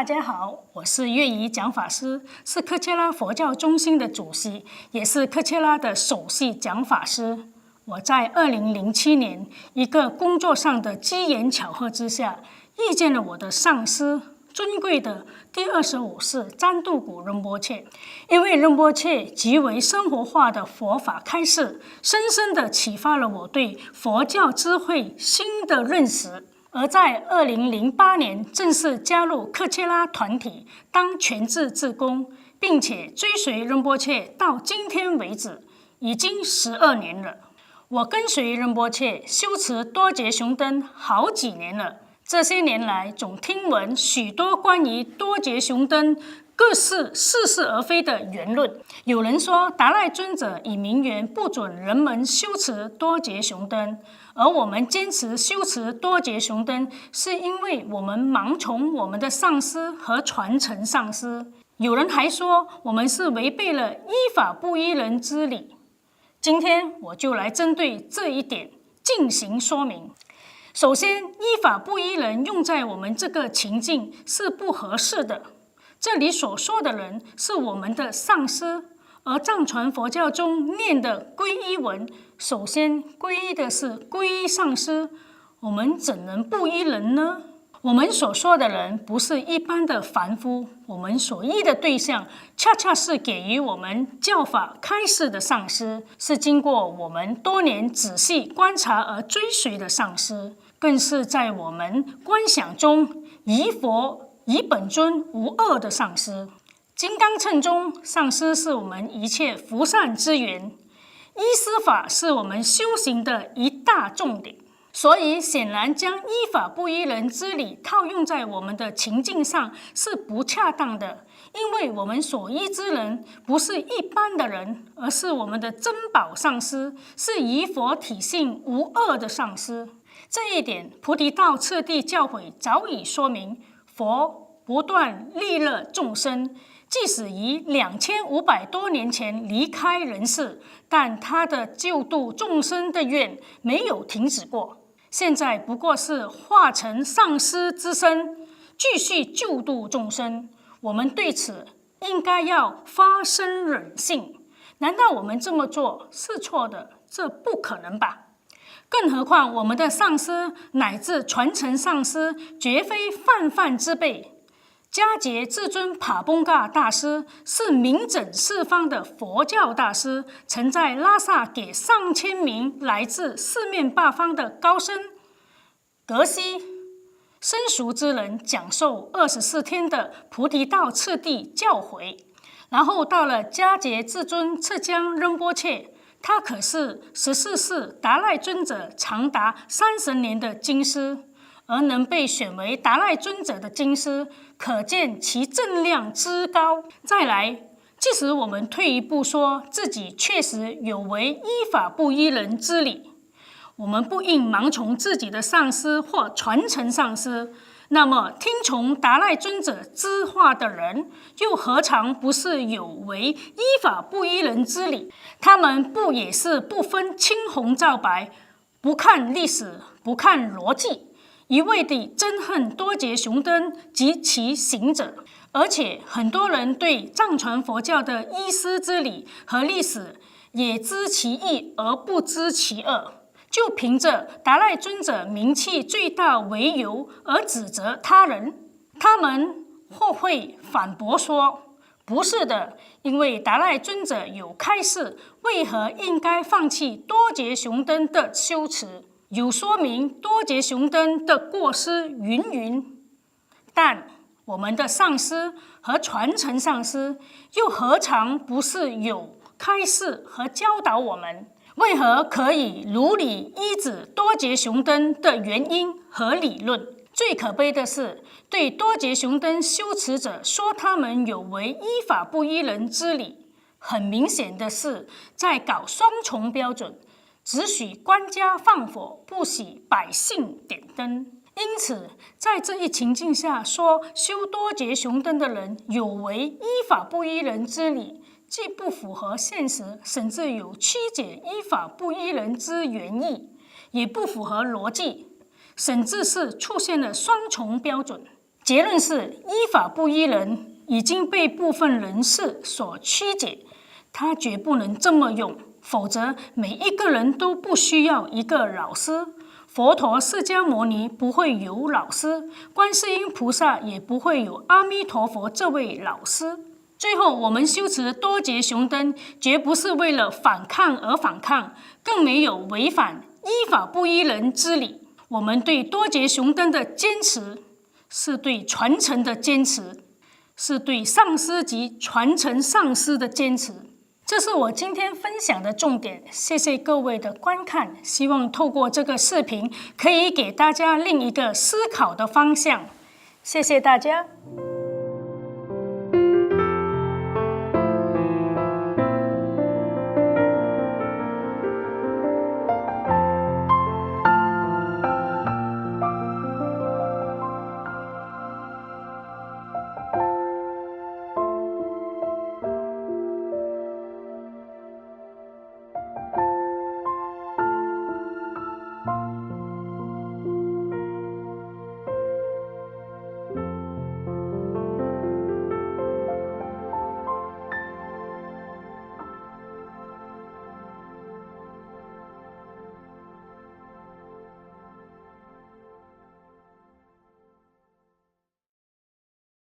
家好，我是月仪讲法师，是科切拉佛教中心的主席，也是科切拉的首席讲法师。我在2007年一个工作上的机缘巧合之下，遇见了我的上师，尊贵的第25世占度古仁波切。因为仁波切极为生活化的佛法开示，深深地启发了我对佛教智慧新的认识。而在2008年正式加入科切拉团体当全职志工，并且追随仁波切到今天为止，已经12年了。我跟随仁波切修持多杰雄灯好几年了，这些年来总听闻许多关于多杰雄灯各式似是而非的言论。有人说达赖尊者以名言不准人们修持多杰雄灯，而我们坚持修持多杰雄灯，是因为我们盲从我们的上师和传承上师。有人还说我们是违背了依法不依人之理。今天我就来针对这一点进行说明。首先，依法不依人用在我们这个情境是不合适的。这里所说的人是我们的上师，而藏传佛教中念的皈依文，首先皈依的是皈依上师，我们怎能不依人呢？我们所说的人不是一般的凡夫，我们所依的对象恰恰是给予我们教法开示的上师，是经过我们多年仔细观察而追随的上师，更是在我们观想中以佛以本尊无二的上师。金刚乘中，上师是我们一切福善之源，依师法是我们修行的一大重点。所以显然将依法不依人之理套用在我们的情境上是不恰当的，因为我们所依之人不是一般的人，而是我们的珍宝上师，是以佛体性无二的上师。这一点菩提道次第教诲早已说明，佛不断利乐众生，即使于2500多年前离开人世，但他的救度众生的愿没有停止过。现在不过是化成上师之身，继续救度众生。我们对此应该要发生忍性。难道我们这么做是错的？这不可能吧？更何况我们的上师乃至传承上师绝非泛泛之辈。迦杰至尊帕崩嘎大师是名震四方的佛教大师，曾在拉萨给上千名来自四面八方的高僧、格西、生熟之人讲授24天的菩提道次第教诲。然后到了迦杰至尊赤江仁波切，他可是14世达赖尊者长达30年的经师，而能被选为达赖尊者的经师，可见其正量之高。再来，即使我们退一步说自己确实有违依法不依人之理，我们不应盲从自己的上师或传承上师，那么听从达赖尊者之话的人，又何尝不是有违依法不依人之理？他们不也是不分青红皂白，不看历史，不看逻辑，一味地憎恨多杰雄灯及其行者？而且很多人对藏传佛教的依师之理和历史也知其一而不知其二，就凭着达赖尊者名气最大为由而指责他人。他们或会反驳说，不是的，因为达赖尊者有开示为何应该放弃多杰雄灯的修持，有说明多杰雄灯的过失云云。但我们的上师和传承上师又何尝不是有开示和教导我们为何可以如理依止多杰雄灯的原因和理论？最可悲的是，对多杰雄灯修持者说他们有违依法不依人之理，很明显的是在搞双重标准，只许官家放火，不许百姓点灯。因此，在这一情境下说修多杰雄灯的人有违依法不依人之理，既不符合现实，甚至有曲解依法不依人之原意，也不符合逻辑，甚至是出现了双重标准。结论是依法不依人已经被部分人士所曲解，他绝不能这么用，否则每一个人都不需要一个老师。佛陀释迦牟尼不会有老师，观世音菩萨也不会有阿弥陀佛这位老师。最后，我们修持多劫雄灯，绝不是为了反抗而反抗，更没有违反依法不依人之理。我们对多劫雄灯的坚持，是对传承的坚持，是对上师及传承上师的坚持。这是我今天分享的重点，谢谢各位的观看，希望透过这个视频可以给大家另一个思考的方向，谢谢大家。